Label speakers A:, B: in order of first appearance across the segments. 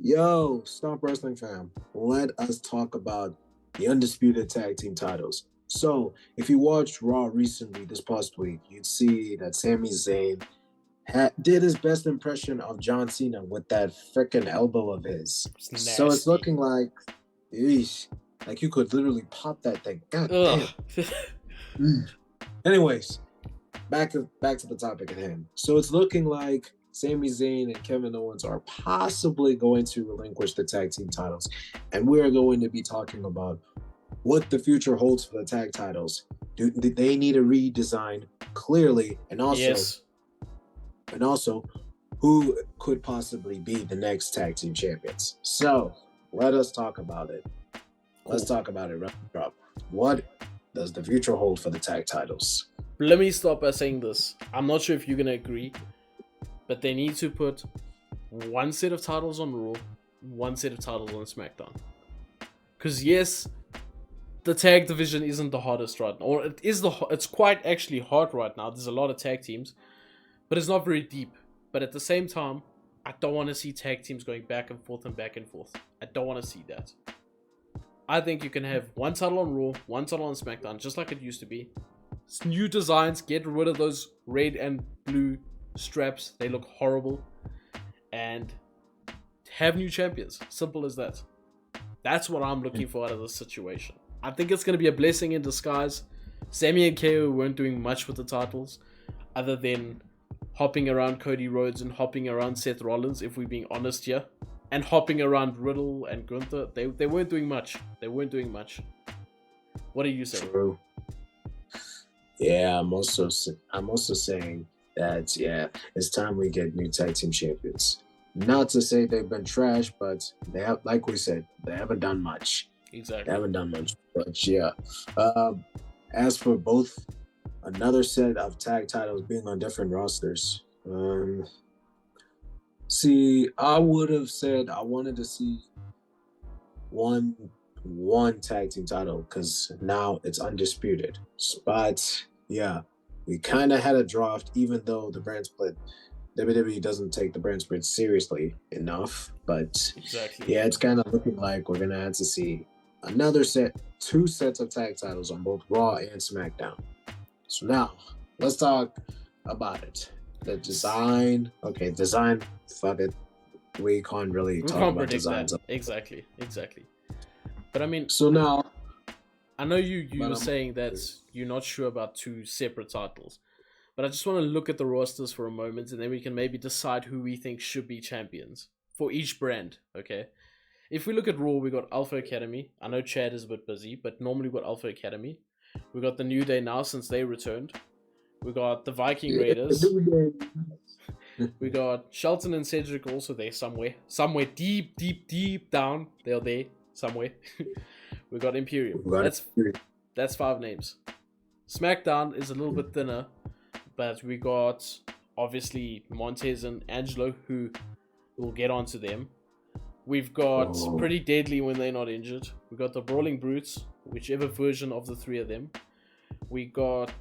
A: Yo, Stomp Wrestling fam, let us talk about the undisputed tag team titles. So, if you watched Raw recently this past week, you'd see that Sami Zayn did his best impression of John Cena with that freaking elbow of his.
B: It's
A: So it's
B: nasty.
A: looking eesh, like you could literally pop that thing. God
B: Ugh.
A: damn. Anyways, back to the topic at hand. So it's looking like Sami Zayn and Kevin Owens are possibly going to relinquish the tag team titles, and we are going to be talking about what the future holds for the tag titles. Do they need a redesign clearly, and
B: Yes.
A: also who could possibly be the next tag team champions? So let us talk about it. Let's talk about it. WrestleDrop. What does the future hold for the tag titles?
B: Let me start by saying this. I'm not sure if you're gonna agree, but they need to put one set of titles on Raw, one set of titles on SmackDown. Because yes, the tag division isn't the hardest right now, or it is it's quite actually hard right now. There's a lot of tag teams, but it's not very deep. But at the same time, I don't want to see tag teams going back and forth and back and forth. I don't want to see that. I think you can have one title on Raw, one title on SmackDown, just like it used to be. New designs, get rid of those red and blue straps. They look horrible. And have new champions. Simple as that. That's what I'm looking for out of this situation. I think it's going to be a blessing in disguise. Sami and KO weren't doing much with the titles other than hopping around Cody Rhodes and hopping around Seth Rollins, if we're being honest here. And hopping around Riddle and Gunther. They weren't doing much. What do you say?
A: True. Yeah, I'm also saying that it's time we get new tag team champions. Not to say they've been trash, but they have, like we said, they haven't done much.
B: Exactly.
A: They haven't done much, but yeah. As for both, another set of tag titles being on different rosters. See, I would have said I wanted to see one tag team title because now it's undisputed. But yeah, we kind of had a draft, even though the brand split. WWE doesn't take the brand split seriously enough, but
B: Exactly.
A: yeah, it's kind of looking like we're gonna have to see two sets of tag titles on both Raw and SmackDown. So now let's talk about it. The design. Okay, design. Fuck it. We can't really talk about designs.
B: That. Exactly. But I mean,
A: So now,
B: I know you were saying that you're not sure about two separate titles, but I just want to look at the rosters for a moment, and then we can maybe decide who we think should be champions for each brand. Okay. If we look at Raw, we got Alpha Academy. I know Chad is a bit busy, but normally we got Alpha Academy. We got the New Day now since they returned. We got the Viking Raiders. We got Shelton and Cedric also there somewhere deep down. They're there somewhere. We got Imperium. That's 5 names. SmackDown is a little bit thinner, but we got obviously Montez and Angelo, who we'll get onto them. We've got Pretty Deadly when they're not injured. We got the Brawling Brutes, whichever version of the 3 of them. We got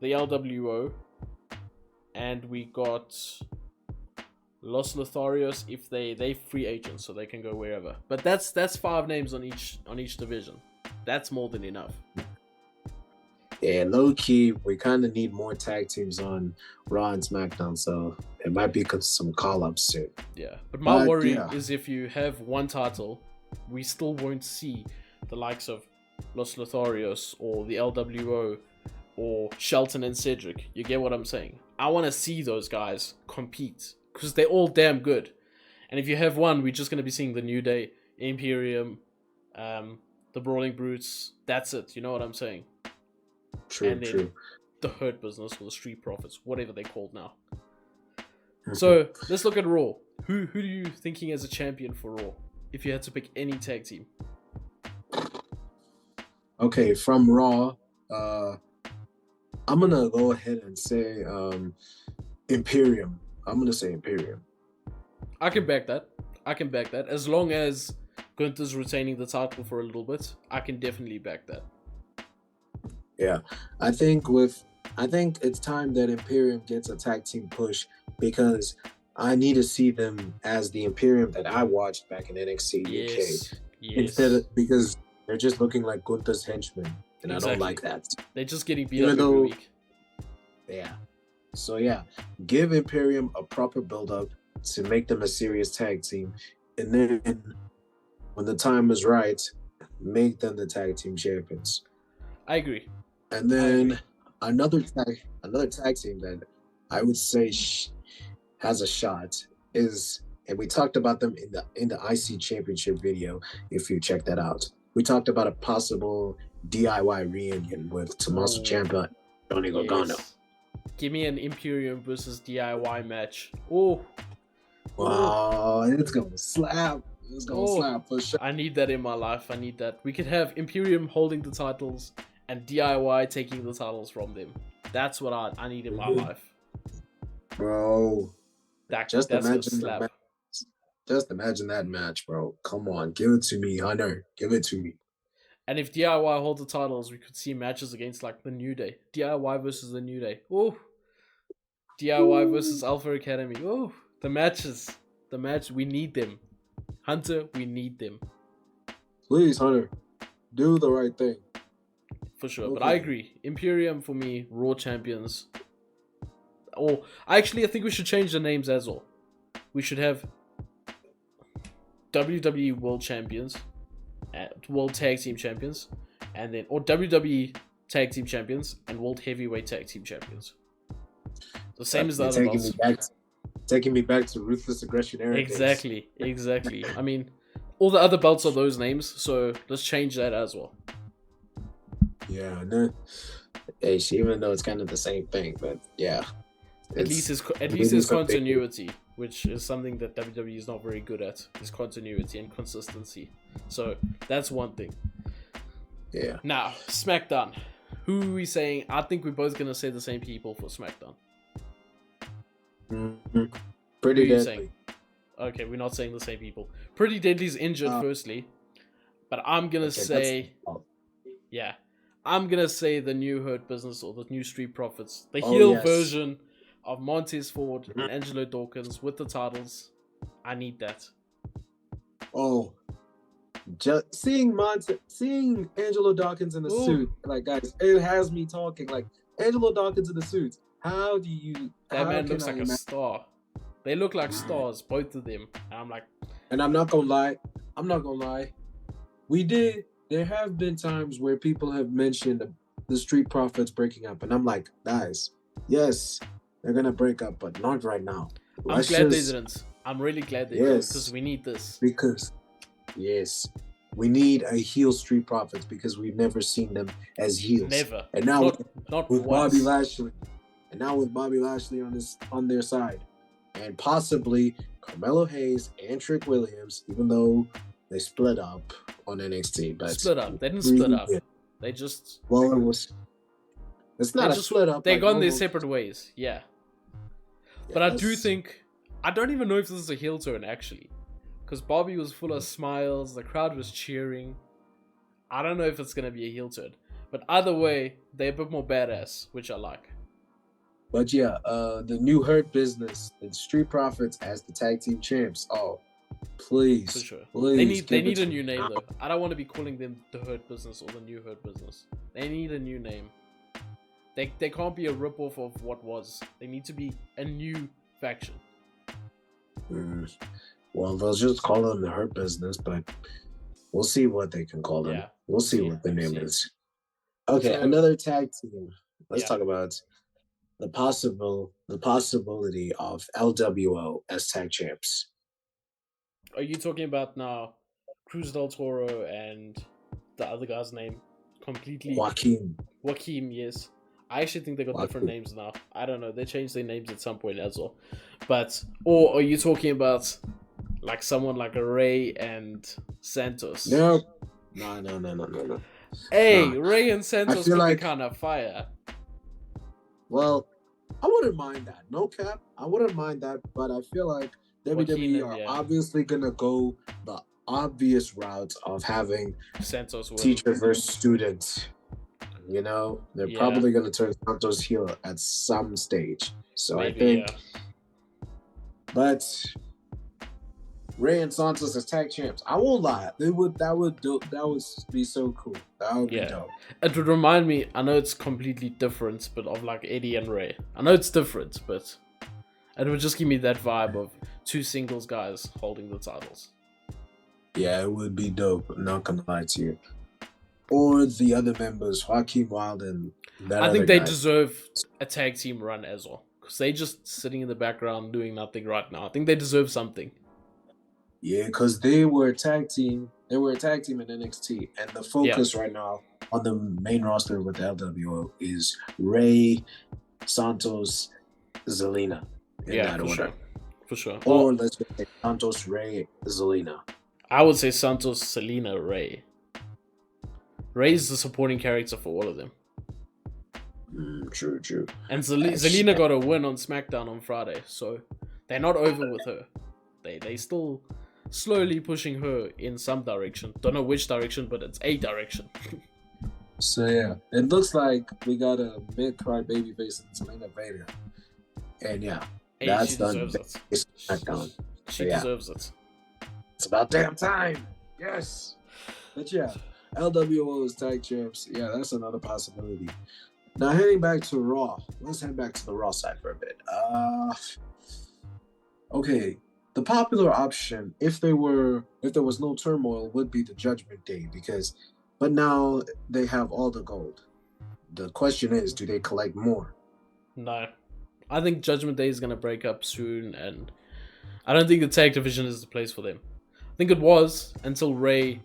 B: the LWO, and we got Los Lotharios if they free agents, so they can go wherever. But that's 5 names on each division. That's more than enough.
A: Yeah, low key, we kind of need more tag teams on Raw and SmackDown, so it might be some call-ups soon.
B: Yeah, but my worry is if you have one title, we still won't see the likes of Los Lotharios or the LWO or Shelton and Cedric. You get what I'm saying? I want to see those guys compete because they're all damn good. And if you have one, we're just going to be seeing the New Day, Imperium, the Brawling Brutes. That's it. You know what I'm saying?
A: True.
B: The Hurt Business or the Street Profits, whatever they're called now. So let's look at Raw. Who are you thinking as a champion for Raw? If you had to pick any tag team.
A: Okay, from Raw, I'm gonna go ahead and say Imperium. I'm gonna say Imperium.
B: I can back that. As long as Gunther's retaining the title for a little bit, I can definitely back that.
A: Yeah, I think it's time that Imperium gets a tag team push because I need to see them as the Imperium that I watched back in NXT UK.
B: Yes.
A: Instead
B: Yes.
A: of, because they're just looking like Gunther's henchmen, and I don't
B: Exactly.
A: like that.
B: They're just getting beat
A: Even
B: up every
A: though,
B: week.
A: yeah. So yeah, give Imperium a proper build up to make them a serious tag team, and then when the time is right, make them the tag team champions.
B: I agree.
A: And then another tag team that I would say has a shot is, and we talked about them in the IC Championship video. If you check that out, we talked about a possible DIY reunion with Tommaso Ciampa, Johnny Gargano.
B: Give me an Imperium versus DIY match. Oh,
A: it's gonna slap. It's gonna slap for sure.
B: I need that in my life. I need that. We could have Imperium holding the titles and DIY taking the titles from them. That's what I need in my life.
A: Bro, just imagine
B: slap.
A: Just imagine that match, bro. Come on, give it to me, Hunter. Give it to me.
B: And if DIY hold the titles, we could see matches against like the New Day. DIY versus the New Day. Oh. DIY versus Alpha Academy. Oh, the matches. We need them. Hunter, we need them.
A: Please, Hunter, do the right thing.
B: For sure, okay. But I agree. Imperium for me, Raw champions. Or I think we should change the names as well. We should have WWE World Champions, World Tag Team Champions, and then WWE Tag Team Champions and World Heavyweight Tag Team Champions. The same as the other belts.
A: Taking me back to Ruthless Aggression era.
B: Exactly. I mean, all the other belts are those names, so let's change that as well.
A: Yeah, no. Even though it's kind of the same thing, but yeah.
B: At least there's continuity, which is something that WWE is not very good at. Is continuity and consistency. So that's one thing.
A: Yeah.
B: Now, SmackDown. Who are we saying? I think we're both gonna say the same people for SmackDown.
A: Mm-hmm. Pretty Deadly.
B: Okay, we're not saying the same people. Pretty Deadly's injured, firstly, but I'm gonna say, I'm gonna say the new Hurt Business or the new Street Profits, the heel version of Montez Ford and Angelo Dawkins with the titles. I need that.
A: Oh, just seeing Angelo Dawkins in the suit, like, guys, it has me talking. Like, Angelo Dawkins in the suit. How do you?
B: That man looks like a star. They look like stars, both of them. And I'm like,
A: and I'm not gonna lie. There have been times where people have mentioned the Street Profits breaking up, and I'm like, guys, yes, they're gonna break up, but not right now.
B: I'm glad they didn't. I'm really glad they didn't, because we need this.
A: We need a heel Street Profits because we've never seen them as heels.
B: Never.
A: And now
B: not
A: with
B: once.
A: Bobby Lashley. And now with Bobby Lashley on their side. And possibly Carmelo Hayes and Trick Williams, even though they split up on NXT. But
B: split up. They didn't split up. They just...
A: Well, it's not a split up.
B: They've gone their separate ways. Yeah. But I do think... I don't even know if this is a heel turn, actually. Because Bobby was full of smiles. The crowd was cheering. I don't know if it's going to be a heel turn. But either way, they're a bit more badass, which I like.
A: But yeah, the new Hurt Business, the Street Profits as the tag team champs. Oh, please.
B: For sure.
A: Please
B: they need a new name, though. I don't want to be calling them the Hurt Business or the new Hurt Business. They need a new name. They can't be a ripoff of what was. They need to be a new faction.
A: Well, they'll just call them the Hurt Business, but we'll see what they can call them. Yeah, we'll see what the name is. Okay, another tag team. Let's talk about the possibility of LWO as tag champs.
B: Are you talking about now Cruz del Toro and the other guy's name? Completely. Joaquin, yes. I actually think they got different names now. I don't know. They changed their names at some point as well. Or are you talking about like someone like Ray and Santos?
A: No.
B: Hey, Ray and Santos could be kind of fire.
A: Well, I wouldn't mind that. No cap. I wouldn't mind that, but I feel like WWE are obviously going to go the obvious route of having
B: Santos
A: teacher versus student. You know, they're probably going to turn Santos heel at some stage. So maybe, I think But Ray and Santos as tag champs. I won't lie. That would be so cool. That would be dope.
B: It would remind me, I know it's completely different, but of like Eddie and Ray. I know it's different, but it would just give me that vibe of two singles guys holding the titles.
A: Yeah, it would be dope. I'm not gonna lie to you. Or the other members, Joaquin Wilde and that
B: I
A: other
B: think they
A: guy.
B: deserve a tag team run as well. Because they just sitting in the background doing nothing right now. I think they deserve something.
A: Yeah, because they were a tag team. They were a tag team in NXT. And the focus right now on the main roster with LWO is Ray, Santos, Zelina. In that order.
B: Sure. For sure.
A: Or let's say Santos, Ray, Zelina.
B: I would say Santos, Selena, Ray. Ray's the supporting character for all of them.
A: True.
B: And Zelina got a win on SmackDown on Friday, so they're not over with her. They still slowly pushing her in some direction. Don't know which direction, but it's a direction.
A: So yeah, it looks like we got a mid-card babyface in Zelina Vega. And yeah,
B: hey,
A: that's done.
B: She deserves it.
A: It's about damn time. Yes. But yeah, LWO is tag champs. Yeah, that's another possibility. Now heading back to Raw. Let's head back to the Raw side for a bit. Okay. The popular option, if there was no turmoil, would be the Judgment Day but now they have all the gold. The question is, do they collect more?
B: No. I think Judgment Day is going to break up soon, and I don't think the tag division is the place for them. I think it was until Ray's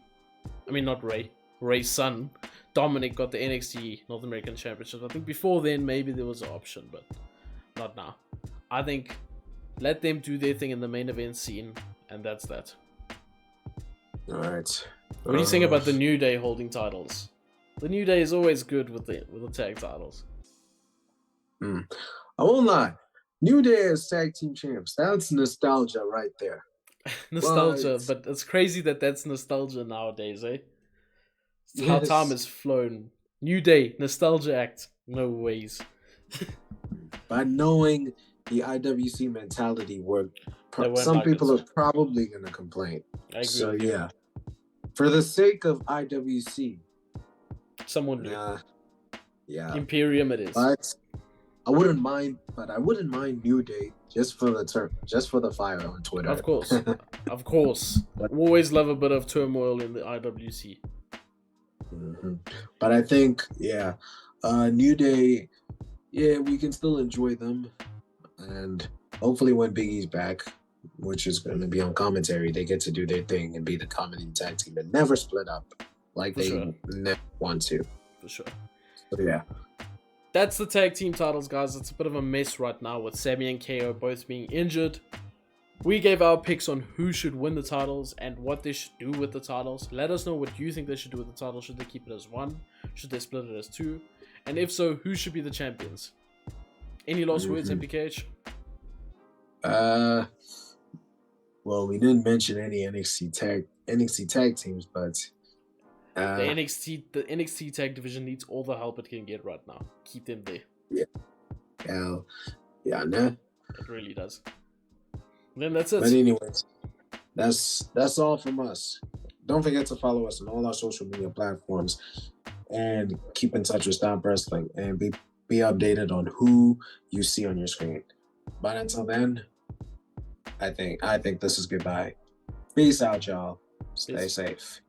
B: son, Dominic, got the NXT North American Championship. I think before then, maybe there was an option, but not now. I think let them do their thing in the main event scene, and that's that.
A: All right.
B: What do you think about the New Day holding titles? The New Day is always good with the tag titles.
A: I won't lie. New Day as tag team champs. That's nostalgia right there.
B: Nostalgia, but it's crazy that's nostalgia nowadays, eh? Yes. How time has flown. New Day, nostalgia act. No ways.
A: By knowing the IWC mentality, some people are probably going to complain.
B: I agree.
A: So yeah, for the sake of IWC,
B: someone new.
A: Yeah,
B: Imperium it is.
A: But I wouldn't mind New Day just for the fire on Twitter.
B: Of course. Of course. Always love a bit of turmoil in the IWC.
A: Mm-hmm. But I think, New Day, we can still enjoy them. And hopefully when Big E's back, which is going to be on commentary, they get to do their thing and be the comedy tag team and never split up like never want to.
B: For sure.
A: So, yeah.
B: That's the tag team titles, guys. It's a bit of a mess right now with Sammy and KO both being injured. We gave our picks on who should win the titles and what they should do with the titles. Let us know what you think they should do with the titles. Should they keep it as one? Should they split it as two? And if so, who should be the champions? Any last words, MPKH?
A: Well, we didn't mention any NXT tag teams, but
B: the NXT tag division needs all the help it can get right now. Keep them there.
A: Yeah, nah.
B: It really does. Then that's it.
A: But anyways, that's all from us. Don't forget to follow us on all our social media platforms and keep in touch with STOMP Wrestling and be updated on who you see on your screen. But until then, I think this is goodbye. Peace out, y'all. Stay safe.